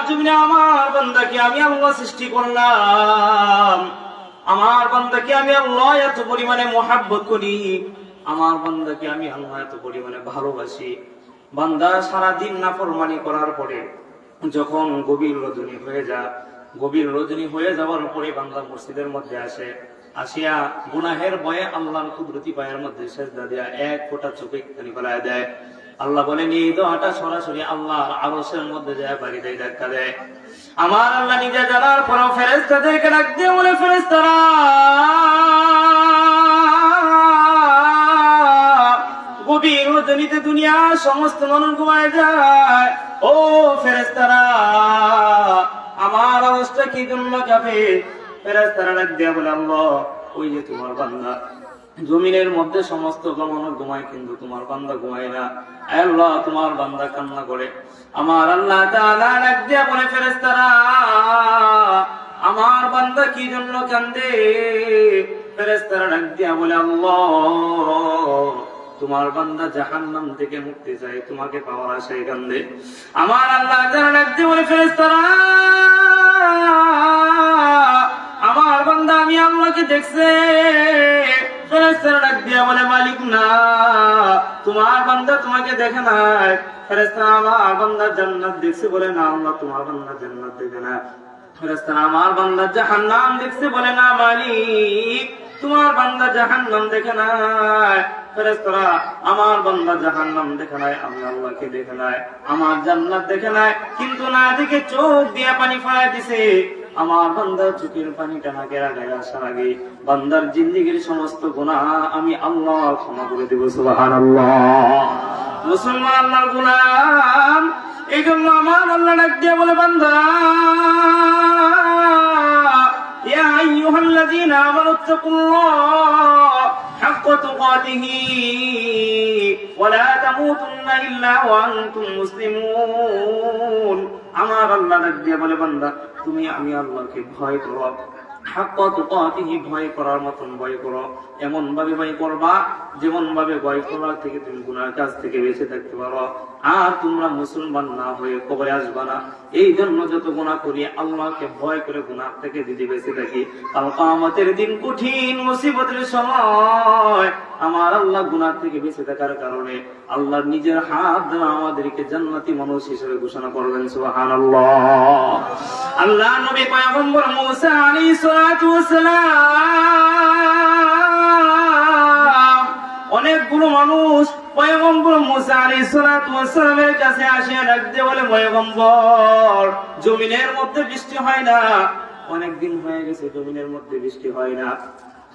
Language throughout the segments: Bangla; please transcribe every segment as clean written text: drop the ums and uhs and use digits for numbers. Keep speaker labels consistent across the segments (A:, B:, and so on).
A: জমিনে আমার বান্দাকে আমি আল্লাহ সৃষ্টি করলাম, আমার বান্দাকে আমি আল্লাহ এত পরিমাণে মহাব্বত করি, আমার বান্দাকে আমি আল্লাহ এত পরিমাণে ভালোবাসি। বান্দা সারাদিন নাফরমানি করার পরে যখন গভীর রজনী হয়ে যাওয়ার পরে বান্দা মসজিদের মধ্যে আসে, আসিয়া গুনাহের ভয়ে আল্লাহর কুদরতি পায়ের মধ্যে সেজদা দেয়া এক ফোঁটা চোখে পানি ফেলায় দেয়। আল্লাহ বলেন এই দোয়াটা সরাসরি আল্লাহর আরশের মধ্যে যায় বাড়ি দেয়, ধাক্কা দেয়। আমার আল্লাহ নিজে জানার পরও ফেরেশতাদেরকে ডাক দিয়ে বলে, ফেরেশতারা গভীর রজনীতে দুনিয়ার সমস্ত মানুষ ঘুমায় যায়, ও ফেরেশতারা আমার আওয়াজটা কি জন্য যাবে? ফেরেশতারা ডাক দিয়ে বলে, আল্লাহ ওই যে তোমার বান্দা জমিনের মধ্যে সমস্ত মানুষ ঘুমায়, কিন্তু তোমার বান্দা ঘুমায় না। আল্লাহ তোমার বান্দা কান্না করে। আমার আল্লাহ তাআলা ডাক দিয়ে বলে, ফেরেশতারা আমার বান্দা কি জন্য কান্দে? ফেরেশতারা ডাক দিয়ে বলে, আল্লাহ তোমার বান্দা জাহান্নাম থেকে মুক্তি চায়, তোমাকে পাওয়ার আশায় কান্দে। আমার আল্লাহ তাআলা ডাক দিয়ে বলে, ফেরেশতারা আমার বান্দা আমি আল্লাহকে দেখছে। ফেরেশতারা ডাক দিয়া বলে, মালিক না, তোমার বান্দা তোমাকে দেখে নাই। ফেরেশতারা আমার বান্দা জান্নাত দেখছে, বলে না আল্লাহ তোমার বান্দা জান্নাত দেখে না। ফেরেশতারা আমার বান্দা জাহান্নাম দেখছে, বলে না মালিক তোমার বান্দা জাহান্নাম দেখে নাই। ফেরেশতারা আমার বান্দা জাহান্নাম দেখে নাই, আমি আল্লাহকে দেখে নাই। আমার জান্নাত দেখে নাই, কিন্তু না দেখে চোখ দিয়ে পানি ফেলাই দিছে। আমার বান্দার চোখের পানিটা নাকে লাগায় আসার আগে বান্দার জিন্দেগীর সমস্ত গুনাহ আমি আল্লাহ ক্ষমা করে দেব। সুবহানাল্লাহ। মুসলমান আল্লাহর গোলাম, এই জন্য আমার আল্লাহ ডাক দিয়ে বলে, বান্দা ইয়া আইয়ুহাল্লাযীনা আমানুত্তাকুল্লাহ হাক্কা তুকাতিহি ওয়া লা তামুতুন্না ইল্লা ওয়া আনতুম মুসলিমুন। আমার আল্লাহ ডাক দিয়ে বলে, বান্দা তুমি আমি আল্লাহকে ভয় করো, হাক্কা তুকাতিহি ভয় করার মতন ভয় করো। এমন ভাবে ভয় করবা যেমন ভাবে ভয় করার থেকে তুমি গুনার কাজ থেকে বেঁচে থাকতে পারো। আর তোমরা মুসলমান না হয়ে কবরে আসবা না। এই জন্য যত গুনাহ করি আল্লাহকে ভয় করে গুনাহ থেকে যদি বেঁচে থাকি, কাল কিয়ামতের দিন কঠিন মুসিবতের সময় আমার আল্লাহ গুনাহ থেকে বেঁচে থাকার কারণে আল্লাহর নিজের হাত দ্বারা আমাদেরকে জান্নাতি মানুষ হিসেবে ঘোষণা করবেন। সুবহানাল্লাহ। আল্লাহ নবী পয়গম্বর মুসা আলাইহিস সালাতু ওয়াস সালাম অনেকগুলো মানুষ পয়গম্বর মুসা আলাইহিস সালাতু ওয়াস সালামের কাছে আসে, ডাক দিয়ে বলে, পয়গম্বর জমিনের মধ্যে বৃষ্টি হয় না, অনেক দিন হয়ে গেছে জমিনের মধ্যে বৃষ্টি হয় না,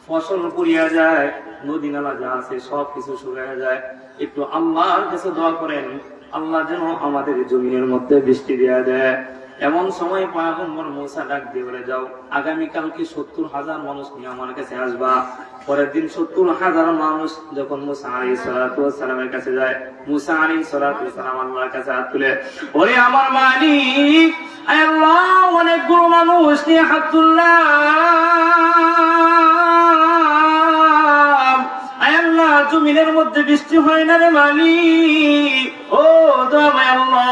A: ফসল পুড়িয়া যায়, নদী নালা যা আছে সবকিছু শুকিয়ে যায়, একটু আল্লাহর কাছে দোয়া করেন আল্লাহ যেন আমাদের জমিনের মধ্যে বৃষ্টি দেয়া দেয়। এমন সময় পয়গম্বর মুসা ডাক দিয়ে বলে, যাও আগামীকালকে 70,000 মানুষ নিয়ে আমার কাছে আসবা। পরের দিন 70,000 মানুষ যখন মুসা আলাইহিস সালাতু ওয়াস সালামের কাছে যায়, মুসা আলাইহিস সালাতু ওয়াস সালাম আল্লাহর কাছে হাত তুলে, ওরে আমার মালিক আল্লাহ অনেকগুলো মানুষ নিয়ে হাত তুললাম, আল্লাহ জমিনের মধ্যে বৃষ্টি হয় না রে মালিক, ও দয়াময় আল্লাহ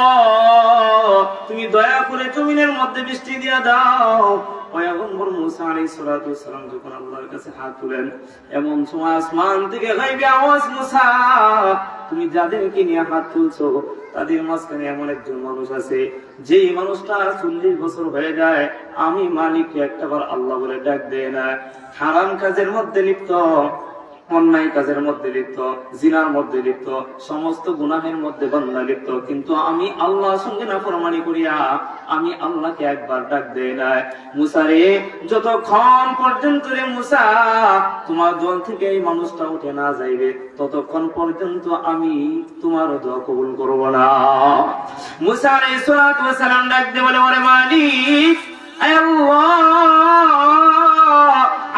A: তুমি দয়া করে জমিনের মধ্যে বৃষ্টি দিয়ে দাও। পয়গম্বর মুসা আলাইহিস সালাতু ওয়াস সালাম যখন আল্লাহর কাছে হাত তুলেন, এমন সময় আসমান থেকে গায়বী আওয়াজ, মুসা তুমি যাদেরকে নিয়ে হাত তুলছো তাদের মাঝখানে এমন একজন মানুষ আছে যেই মানুষটা 40 বছর হয়ে যায় আমি মালিককে একটাবার আল্লাহ বলে ডাক দেয় না, হারাম কাজের মধ্যে লিপ্ত, অন্যায় কাজের মধ্যে লিপ্ত, জিনার মধ্যে লিপ্ত, সমস্ত গুনাহের মধ্যে বান্দা লিপ্ত, কিন্তু আমি আল্লাহর সঙ্গে নাফরমানি করিয়া আমি আল্লাহকে একবার ডাক দেই না। মুসা রে যতক্ষণ পর্যন্ত রে মুসা তোমার দল থেকে এই মানুষটা উঠে না যাইবে ততক্ষণ পর্যন্ত আমি তোমার দোয়া কবুল করব না। মুসা আলাইহিস সালাতু ওয়াস সালাম ডাক দিয়ে বলে, ওরে মালিক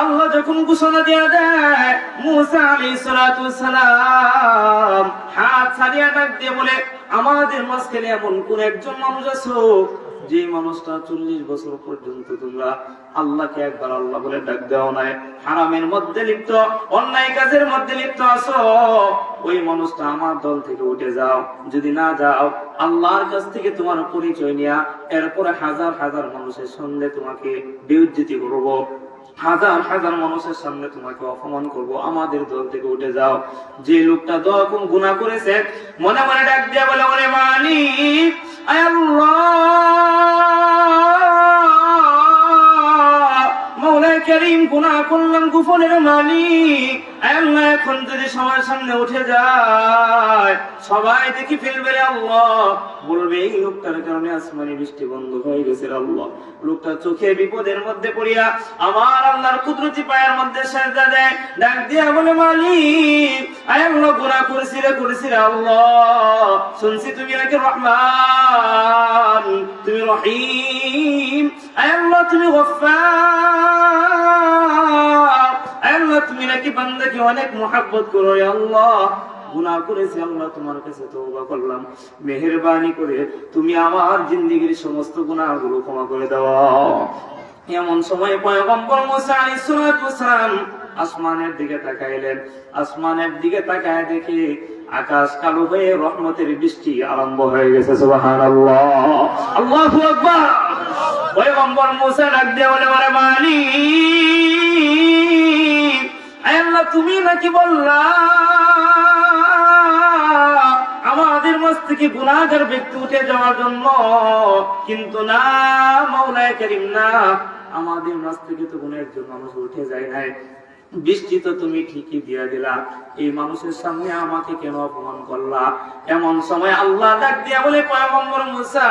A: আল্লাহ যখন ঘোষণা দিয়ে দেয়, মুসা আলাইহিস সালাতু ওয়াস সালাম হাত ছাড়িয়া ডাক দিয়ে বলে, আমাদের মাঝখানে এমন কোন একজন মানুষ আছো যে মানুষটা 40 বছর পর্যন্ত তোমরা আল্লাহকে একবার আল্লাহ বলে ডাক দেওয়া নাই, হারামের মধ্যে লিপ্ত, অন্যায় কাজের মধ্যে লিপ্ত আছো, ওই মানুষটা আমার দল থেকে উঠে যাও। যদি না যাও, আল্লাহর কাছ থেকে তোমার পরিচয় নিয়া এরপরে হাজার হাজার মানুষের সামনে তোমাকে বেইজ্জতি করবো, হাজার হাজার মানুষের সামনে তোমাকে অপমান করব, আমাদের দল থেকে উঠে যাও। যে লোকটা যখন গুনাহ করেছে মনে মনে ডাক দিয়ে বলে, ওরে মালিক, আয় আল্লাহ, মাওলানা কারীম, গুনাহ করলাম, গোপনের মালিক, আল্লাহ, এখন যদি সবার সামনে উঠে যায় সবাই দেখি ফেলবে রে আল্লাহ, বলবে এই লোকটার কারণে আসমানি বৃষ্টি বন্ধ হয়ে গেছে আল্লাহ। লোকটা চোখে বিপদের মধ্যে পড়িয়া আমার আল্লাহর কুদরতি পায়ের মধ্যে সেজদা দেয়, ডাক দিয়া বলে, মালিক, আয় আল্লাহ, গুনাহ করেছি রে আল্লাহ, শুনছি তুমি নাকি রহমান, তুমি রহিম, আয় আল্লাহ তুমি গফফার, আল্লাহ তুমি নাকি বান্দাকে অনেক মুহাব্বত করো আল্লাহ, গুনাহ করেছি আল্লাহ, তোমার কাছে তওবা করলাম, মেহেরবানি করে তুমি আমার জিন্দেগীর সমস্ত গুনাহগুলো ক্ষমা করে দাও। এমন সময় পয়গম্বর মুসা আলাইহিস সালাতু ওয়াস সালাম আসমানের দিকে তাকাইলেন, আসমানের দিকে তাকায় দেখে আকাশ কালো হয়ে রহমতের বৃষ্টি আরম্ভ হয়ে গেছে। সুবহানাল্লাহ, আল্লাহু আকবার। পয়গম্বর মুসা ডাক দিয়ে বলে, ওরে মালিক, আল্লাহ তুমি নাকি বললা আমাদের মাঝ থেকে গুনাহগার ব্যক্তি উঠে যাওয়ার জন্য, কিন্তু না মাওলানা কারীম, না, আমাদের মাঝ থেকে তো কোনো একজন মানুষ উঠে যায় নাই, বৃষ্টি তো তুমি ঠিকই দিয়া দিলা, এই মানুষের সামনে আমাকে কেন অপমান করলা? এমন সময় আল্লাহ ডাক দিয়া বলে, পয়গম্বর মুসা,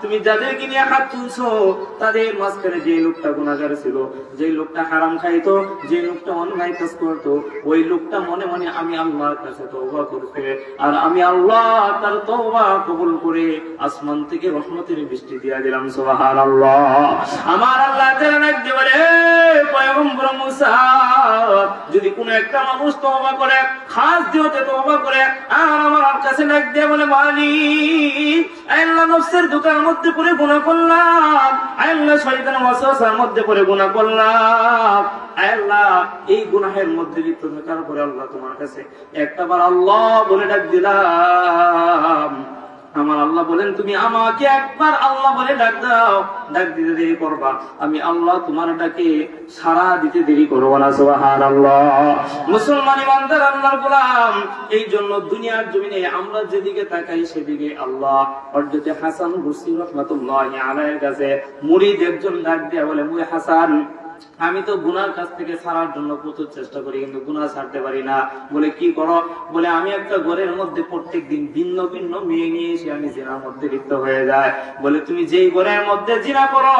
A: তুমি যাদেরকে নিয়ে হাত তুলছো তাদের মাঝখানে যে লোকটা গুনাহগার ছিল, যে লোকটা হারাম খাইতো, যে লোকটা অন্যায় কাজ করতো, ওই লোকটা মনে মনে আমি আল্লাহর কাছে তওবা করতে, আর আমি আল্লাহ তার তওবা কবুল করে আসমান থেকে রহমতের বৃষ্টি দিয়া দিলাম। সুবহানাল্লাহ। আমার আল্লাহ তাআলা ডাক দিয়ে বলে, পয়গম্বর মুসা, যদি কোন একটা মানুষ তওবা করে, খাস দিওতে তওবা করে, আর আমার কাছে ডাক দিয়ে বলে, মালিক, আল্লাহ নফসের দোকানের মধ্যে পড়ে গুনাহ করলাম, আল্লাহ শয়তানের ওয়াসওয়াসার মধ্যে পড়ে গুনাহ করলাম, আল্লাহ এই গুনাহের মধ্যে লিপ্ত থাকার পরে আল্লাহ তোমার কাছে একটাবার আল্লাহ বলে ডাক দিলাম, আমার আল্লাহ বলেন তুমি আমাকে একবার আল্লাহ বলে ডাক দাও, ডাক দিতে দেরি করবা, আমি আল্লাহ তোমার ডাকে সাড়া দিতে দেরি করব না। সুবহানাল্লাহ। মুসলমান ইমানদার আল্লাহর গোলাম, এই জন্য দুনিয়ার জমিনে আমরা যেদিকে তাকাই সেদিকে আল্লাহ। হযরত হাসান বসরি রাহমাতুল্লাহি আলাইহির কাছে মুরিদ একজন ডাক দিয়ে বলে, মুরিদ হাসান, আমি তো গুনার কাছ থেকে ছাড়ার জন্য প্রচুর চেষ্টা করি, কিন্তু গুনাহ ছাড়তে পারি না। বলে কি করো? বলে আমি একটা ঘরের মধ্যে প্রত্যেকদিন ভিন্ন ভিন্ন মেয়ে নিয়ে এসে আমি জিনার মধ্যে লিপ্ত হয়ে যায়। বলে তুমি যেই ঘরের মধ্যে জিনা করো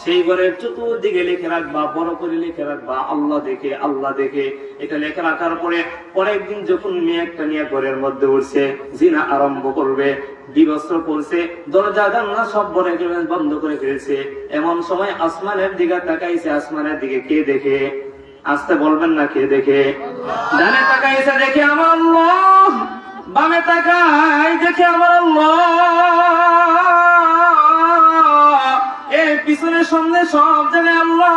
A: সেই ঘরের চতুর্দিকে লিখে রাখবা, বড় করে লিখে রাখবা, আল্লাহ দেখে, আল্লাহ দেখে। এটা লিখে রাখার পরে পরের দিন যখন মেয়ে একটা নিয়ে ঘরের মধ্যে উঠছে, জিনা আরম্ভ করবে, বিবস্ত্র করছে, দরজা জানলা সব বন্ধ করে ফেলেছে। এমন সময় আসমানের দিকে তাকাইছে, আসমানের দিকে কে দেখে? আসতে বলবেন না, কে দেখে? ডানে তাকাইছে, দেখে আমার আল্লাহ, বামে তাকাই দেখে আমার আল্লাহ, এই পিছনের সামনে সব জানে আল্লাহ।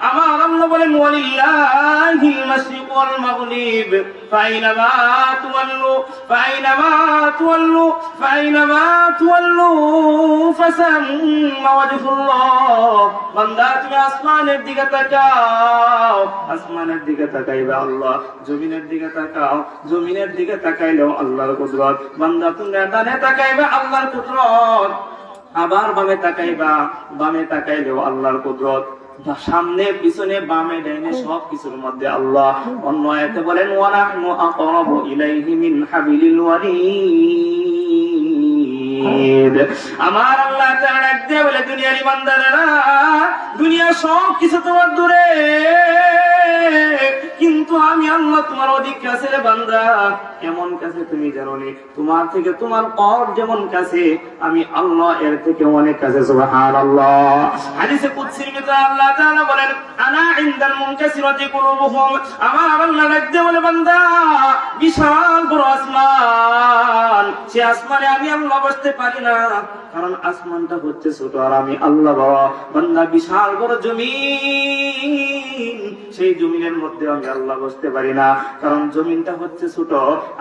A: আমার আল্লাহ বলেন, ওয়ালিল্লাহিল মাশরিক ওয়াল মাগরিব, ফাইনামা তুওয়াল্লু ফাইনামা তুওয়াল্লু ফাইনামা তুওয়াল্লু ফাসাম্মা ওয়াজহুল্লাহ। বান্দা তুমি আসমানের দিকে তাকাও, আসমানের দিকে তাকাইবা আল্লাহ, জমিনের দিকে তাকাও, জমিনের দিকে তাকাইলেও আল্লাহর কুদরত। বান্দা তুমি ডানে তাকাইবা, আল্লাহর কুদরত, আবার বামে তাকাইবা, বামে তাকাইলেও আল্লাহর কুদরত। সামনে পিছনে বামে ডাইনে সব কিছুর মধ্যে আল্লাহ। অন্য আয়াতে বলেন, ওয়া নাহনু আকরাবু ইলাইহি মিন হাবিলিল ওয়ারিদ। আমার আল্লাহ তাআলা ডাক দিয়ে বলে, দুনিয়ার ইমানদারেরা, দুনিয়া সব কিছু তোমার দূরে, কিন্তু আমি আল্লাহ তোমার অধিক কাছে রে বান্দা। এমন কাছে তুমি জানো নি, তোমার থেকে তোমার কর যেমন কাছে, আমি আল্লাহ এর থেকে অনেক কাছে। সুবহানাল্লাহ। হাদিসে কুদসির ভিতরে আল্লাহ তাআলা বলেন, আনা ইনদাল মুনকাসিরাতি কুলুবুহুম। আমার আল্লাহ রাখতে বলে বান্দা, বিশাল বড় আসমান, সে আসমানে আমি আল্লাহ বসতে পারি না, কারণ আসমানটা হচ্ছে ছোট আর আমি আল্লাহ বড়। বান্দা বিশাল বড় জমিন, সেই জমিনের মধ্যে আমি আল্লাহ বসতে পারি না, কারণ জমিনটা হচ্ছে ছোট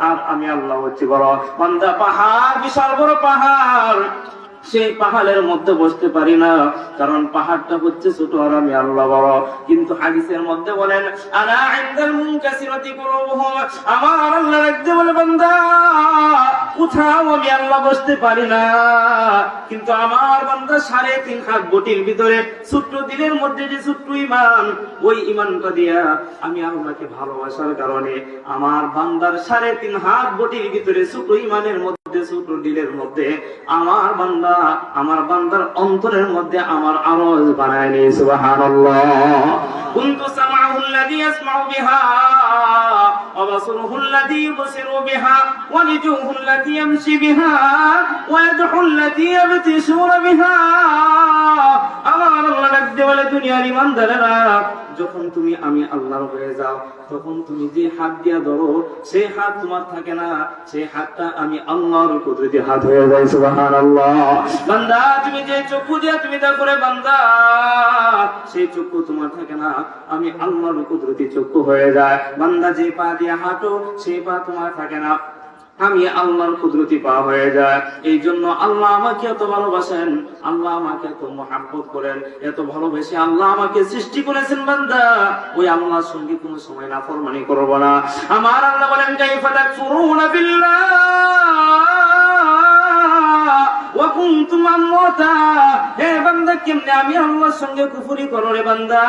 A: আর আমি আল্লাহ হচ্ছে বড়। বান্দা পাহাড়, বিশাল বড় পাহাড়, সেই পাহাড়ের মধ্যে বসতে পারি না, কারণ পাহাড়টা হচ্ছে ছোট আর আমি আল্লাহ বড়। কিন্তু হাদিসের মধ্যে বলেন, আনা ইনদাল মুনকাসিরাতি কুলুবুহুম। আমার আল্লাহ রাখতে বলে বান্দা, কোথাও আমি আল্লাহ বসতে পারি না, কিন্তু আমার বান্দা 3.5 হাত বটির ভিতরে ছোট্ট দিলের মধ্যে যে ছোট্ট ঈমান, ওই ঈমানটা দিয়া আমি আল্লাহকে ভালোবাসার কারণে আমার বান্দার 3.5 হাত বটির ভিতরে ছোট্ট ঈমানের মধ্যে, ছোট দিলের মধ্যে আমার বান্দা, আমার বান্দার অন্তরের মধ্যে আমার আওয়াজ বানায় নিয়ে। সুবহানাল্লাহ। কুনতু সামাউহু আল্লাযী ইয়াসমাউ বিহা ওয়া বাসরুহু আল্লাযী ইবসিরু বিহা ওয়া লিজুহু আল্লাযী ইয়ামশি বিহা ওয়া ইয়াদহু আল্লাযী ইয়াবতিসুনা বিহা। আমার আল্লাহ ডাকতে বলে, দুনিয়ার ঈমানদারেরা, যখন তুমি আমি আল্লাহর হয়ে যাও, তখন তুমি যে হাত দিয়া ধরো, সেই হাত তোমার থাকে না, সেই হাতটা আমি আল্লাহর কুদরতি হাত হয়ে যায়। সুবহানাল্লাহ। বান্দা তুমি যে চক্ষু দিয়া তুমি দেখো রে বান্দা, সেই চক্ষু তোমার থাকে না, আমি আল্লাহর কুদরতি চক্ষু হয়ে যায়। বান্দা যে পা দিয়া হাঁটো, সেই পা তোমার থাকে না, আমি আল্লাহর কুদরতি পা হয়ে যায়। এই জন্য আল্লাহ আমাকে এত ভালোবাসেন, আল্লাহ আমাকে এত মহব্বত করেন, এত ভালোবেসে আল্লাহ আমাকে সৃষ্টি করেছেন। বান্দা ওই আল্লাহর সঙ্গে কোনো সময় নাফরমানি করব না। আমার আল্লাহ বলেন, কাইফা তাকফুরুনা বিল্লাহ ওয়া কুনতুম আমওয়াতা। হে বান্দা, কেমনে আমি আল্লাহর সঙ্গে কুফরি করো রে বান্দা?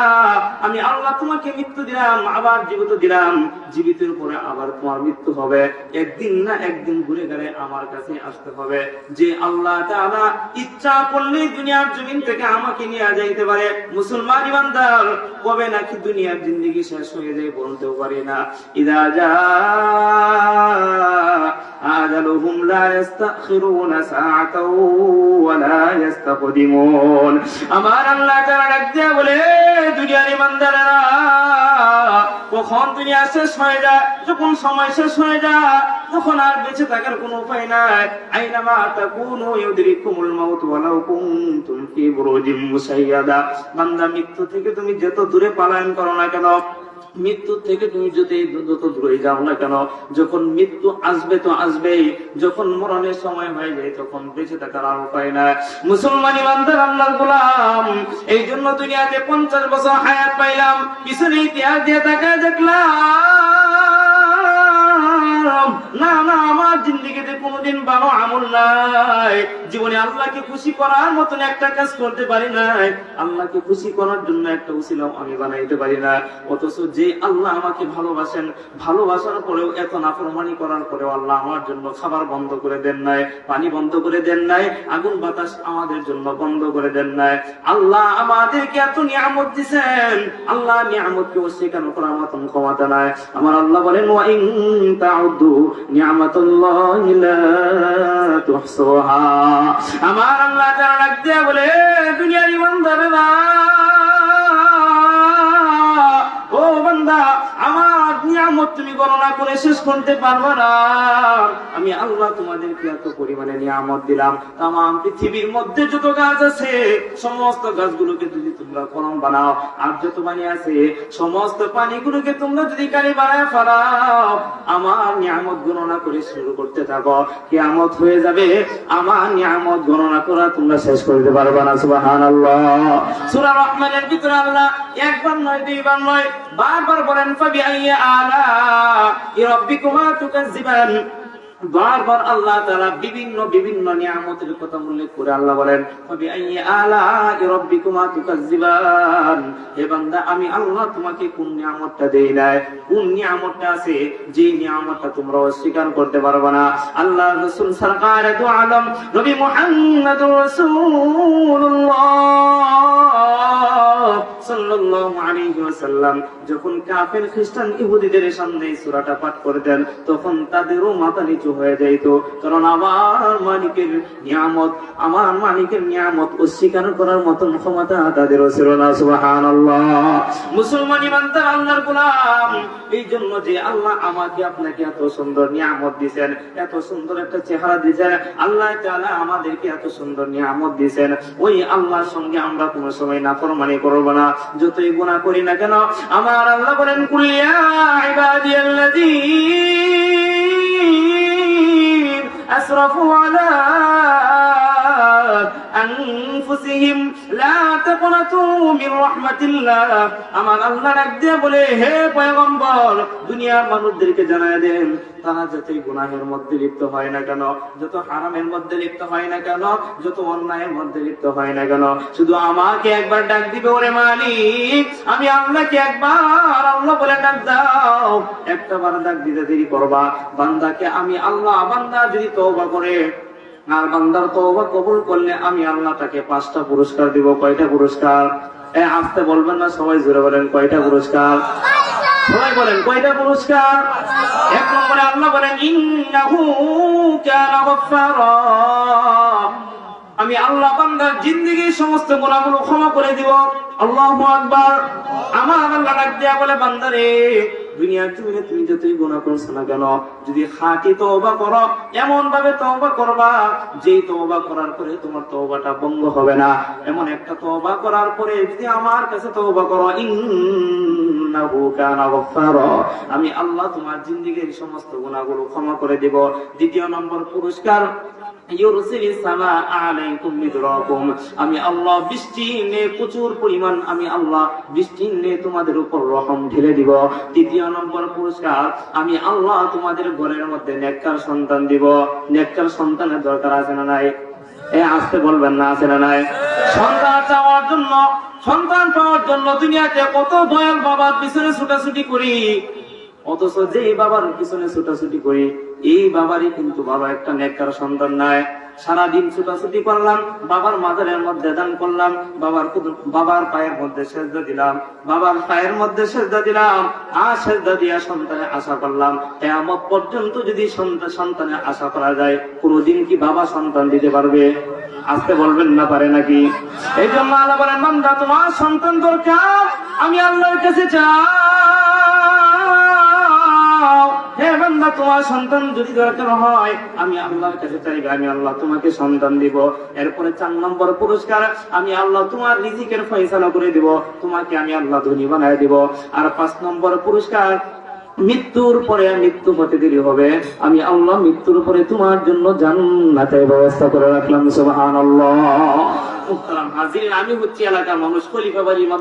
A: আমি আল্লাহ তোমাকে মৃত্যু দিলাম, আবার জীবিত দিলাম, জীবিতের পরে আবার তোমার মৃত্যু হবে, একদিন না একদিন ঘুরে গেলে আমার কাছে আসতে হবে। যে আল্লাহ তাআলা ইচ্ছা করলে দুনিয়ার জমিন থেকে আমাকে নিয়ে যাইতে পারে। মুসলমান ইমানদার, কবে নাকি দুনিয়ার জিন্দেগি শেষ হয়ে যায় বলতেও পারি না। ইযা জা আজালুহুম লা ইস্তাখিরুনা সাআতাও ওয়া লা ইস্তাকদিমুন। আমার আল্লাহ তাআলা ডাক দিয়া বলে, দুনিয়ার ইমানদারেরা, কখন দুনিয়া শেষ হয়ে যায়, যখন সময় শেষ হয়ে যায়, তখন আর বেঁচে থাকার কোনো উপায় নাই। আইনামা তাকুনু ইউদরিকুমুল মাউত ওয়ালাউ কুনতুম ফি বুরুজিম মুসাইয়াদা। বান্দা, মৃত্যু থেকে তুমি যত দূরে পলায়ন করো না কেন, মৃত্যু থেকে তুমি যত দূরে যাও না কেন, যখন মৃত্যু আসবে তো আসবেই, যখন মরণের সময় হয়ে যায় তখন বেঁচে থাকার আর উপায় নাই। মুসলমান ইমানদার, আল্লাহর গোলাম, এই জন্য দুনিয়াতে 50 বছর হায়াত পাইলাম, পিছনে ইতিহাস দিয়ে তাকায় দেখলাম না না, আমার জিন্দেগিতে কোনোদিন ভালো আমল নাই, জীবনে আল্লাহকে খুশি করার মতন একটা কাজ করতে পারি নাই, আল্লাহকে খুশি করার জন্য একটা উসিলা আমি বানাইতে পারি না। অথচ যে আল্লাহ আমাকে ভালোবাসেন, ভালোবাসার পরেও এত নাফরমানি করার পরেও আল্লাহ আমার জন্য খাবার বন্ধ করে দেন নাই, পানি বন্ধ করে দেন নাই, আগুন বাতাস আমাদের জন্য বন্ধ করে দেন নাই। আল্লাহ আমাদেরকে এত নিয়ামত দিয়েছেন, আল্লাহ নিয়ামতকে অস্বীকার করার মতন ক্ষমতা নাই। আমার আল্লাহ বলেন, ওয়া ইন তাউদ্দু নিয়ামাতুল্লাহি লা তুহসুহা। আমার আল্লাহ যারা ডাক দেয়া বলে, দুনিয়ার ইমানদারেরা, ও বান্দা, আমার নিয়ামত তুমি গণনা করে শেষ করতে পারবে না। আমি আল্লাহ তোমাদেরকে এত পরিমাণে নিয়ামত দিলাম, তামাম পৃথিবীর মধ্যে যত গাছ আছে সমস্ত গাছগুলোকে যদি তোমরা কলম বানাও, আর যত পানি আছে সমস্ত পানিগুলোকে তোমরা যদি কালি বানায় ফেলাও, আমার নিয়ামত গণনা করে শুরু করতে থাকো, কিয়ামত হয়ে যাবে, আমার নিয়ামত গণনা করা তোমরা শেষ করতে পারবে না। সুবহানাল্লাহ। সূরা রহমানের ভিতরে আল্লাহ একবার নয়, দুইবার নয়, বারবার বলেন, ফাবিআইয়ি আলা'i রাব্বিকুমা তুকাজ্জিবান। বারবার আল্লাহ তাআলা বিভিন্ন বিভিন্ন নিয়ামতের কথা উল্লেখ করে আল্লাহ বলেন, ফাবিআইয়ি আলা'i রাব্বিকুমা তুকাজ্জিবান। হে বান্দা, আমি আল্লাহ তোমাকে কোন নিয়ামতটা দেই নাই, কোন নিয়ামতটা আছে যে নিয়ামতটা তোমরা অস্বীকার করতে পারবে না। আল্লাহ রাসূল সরকারে দু আলম নবী মুহাম্মদুর রাসূলুল্লাহ সাল্লাল্লাহু আলাইহি ওয়াসাল্লাম যখন কাফের খ্রিস্টান ইহুদিদের সামনে এই সূরাটা পাঠ করতেন তখন তাদেরও মাথা নিচু হয়ে যাইত, কারণ আমার মালিকের নিয়ামত অস্বীকার করার মতন ক্ষমতা তাদেরও ছিল না। সুবহানাল্লাহ। মুসলমান ইমানদার আল্লাহর গোলাম, এই জন্য যে আল্লাহ আমাকে আপনাকে এত সুন্দর নিয়ামত দিয়েছেন, এত সুন্দর একটা চেহারা দিয়েছেন, আল্লাহ তাআলা আমাদেরকে এত সুন্দর নিয়ামত দিয়েছেন, ওই আল্লাহর সঙ্গে আমরা কোনো সময় নাফরমানি করব না, যতই গুনাহ করি না কেন। আমার আল্লাহ বলেন, কুল ইয়া ইবাদিয়াল্লাযীনা আসরাফু আলা আনফুসিহিম লা তাকনাতু মির রাহমাতিল্লাহ। আমার আল্লাহ ডাক দিয়ে বলে, হে পয়গম্বর, দুনিয়ার মানুষদেরকে জানায় দেন, তারা যতই গুনাহের মধ্যে লিপ্ত হয় না কেন, যত হারামের মধ্যে লিপ্ত হয় না কেন, যত অন্যায়ের মধ্যে লিপ্ত হয় না কেন, শুধু আমাকে একবার ডাক দিবে, ওরে মালিক, আমি আল্লাহকে একবার আল্লাহ বলে ডাক দাও। একটা বার ডাক দিতে দেরি করবা, বান্দাকে আমি আল্লাহ, বান্দা যদি তওবা করে আর বান্দার তওবা কবুল করলে আমি আল্লাহ তাকে 5টা পুরস্কার দিব। কয়টা পুরস্কার? আস্তে বলবেন না, সবাই জোরে বলেন, কয়টা পুরস্কার? সবাই বলেন, কয়টা পুরস্কার? 1 নম্বরে আল্লাহ বলেন, ইন্নাহু কানা গফফারা, আমি আল্লাহ বান্দার জিন্দেগীর সমস্ত গুনাহগুলো ক্ষমা করে দিব। আল্লাহু আকবার। আমার আল্লাহ ডাক দিয়া বলে, বান্দারে, দুনিয়ার জমিনে তুমি যতই গুনাহ করছো না কেন, যদি খাঁটি তওবা করো, এমন ভাবে তওবা করবা যেই তওবা করার পরে তোমার তওবাটা ভঙ্গ হবে না, এমন একটা তওবা করার পরে যদি আমার কাছে তওবা করো, ইন্নাহু কানা গফফারা, আমি আল্লাহ তোমার জিন্দেগীর সমস্ত গুনাহগুলো ক্ষমা করে দেব। 2 নম্বর পুরস্কার, ইউরসিলিস সামা আলাইকুম মিদরাকুম, আমি আল্লাহ বৃষ্টি নিয়ে প্রচুর পরিমাণ আমি আল্লাহ বৃষ্টি নিয়ে তোমাদের উপর রহম ঢেলে দিব। 3 নম্বর পুরস্কার, আমি আল্লাহ তোমাদের ঘরের মধ্যে নেককার সন্তান দিব। নেককার সন্তানের দরকার আছে না নাই? আসতে বলবেন না, আছে না নাই? সন্তান চাওয়ার জন্য, সন্তান পাওয়ার জন্য দুনিয়াতে কত দয়াল বাবার পিছনে ছুটাছুটি করি, অথচ যে বাবার পিছনে ছুটাছুটি করি, এই বাবারই কিন্তু বাবা একটা নেককার সন্তান নাই। সারাদিন ছুটাছুটি করলাম, বাবার মাজারের মধ্যে দান করলাম, বাবার পায়ের মধ্যে সেজদা দিলাম, বাবার পায়ের মধ্যে সেজদা দিলাম, আর সেজদা দিয়া সন্তানের আশা করলাম। কিয়ামত পর্যন্ত যদি সন্তানের আশা করা যায়, কোনদিন কি বাবা সন্তান দিতে পারবে? আসতে বলবেন না, পারে নাকি? এই জন্য আল্লাহ বলেন, বান্দা তোমার সন্তান দরকার, আমি আল্লাহর কাছে চাও। হে বান্দা, তোমার সন্তান যদি দরকার হয়, আমি আল্লাহর কাছে চাইবে, আমি আল্লাহ তোমাকে সন্তান দিব। এরপরে 4 নম্বর পুরস্কার, আমি আল্লাহ তোমার রিজিকের ফয়সালা করে দিব, তোমাকে আমি আল্লাহ ধনী বানায় দিব। আর 5 নম্বর পুরস্কার, মৃত্যুর পরে, মৃত্যু হতে দেরি হবে, আমি আল্লাহ মৃত্যুর পরে তোমার জন্য জান্নাতের ব্যবস্থা করে রাখলাম। সুবহানাল্লাহ। মুহতারাম হাজিরিন, আমি হচ্ছি এলাকার মানুষ, খলিফা বাড়ি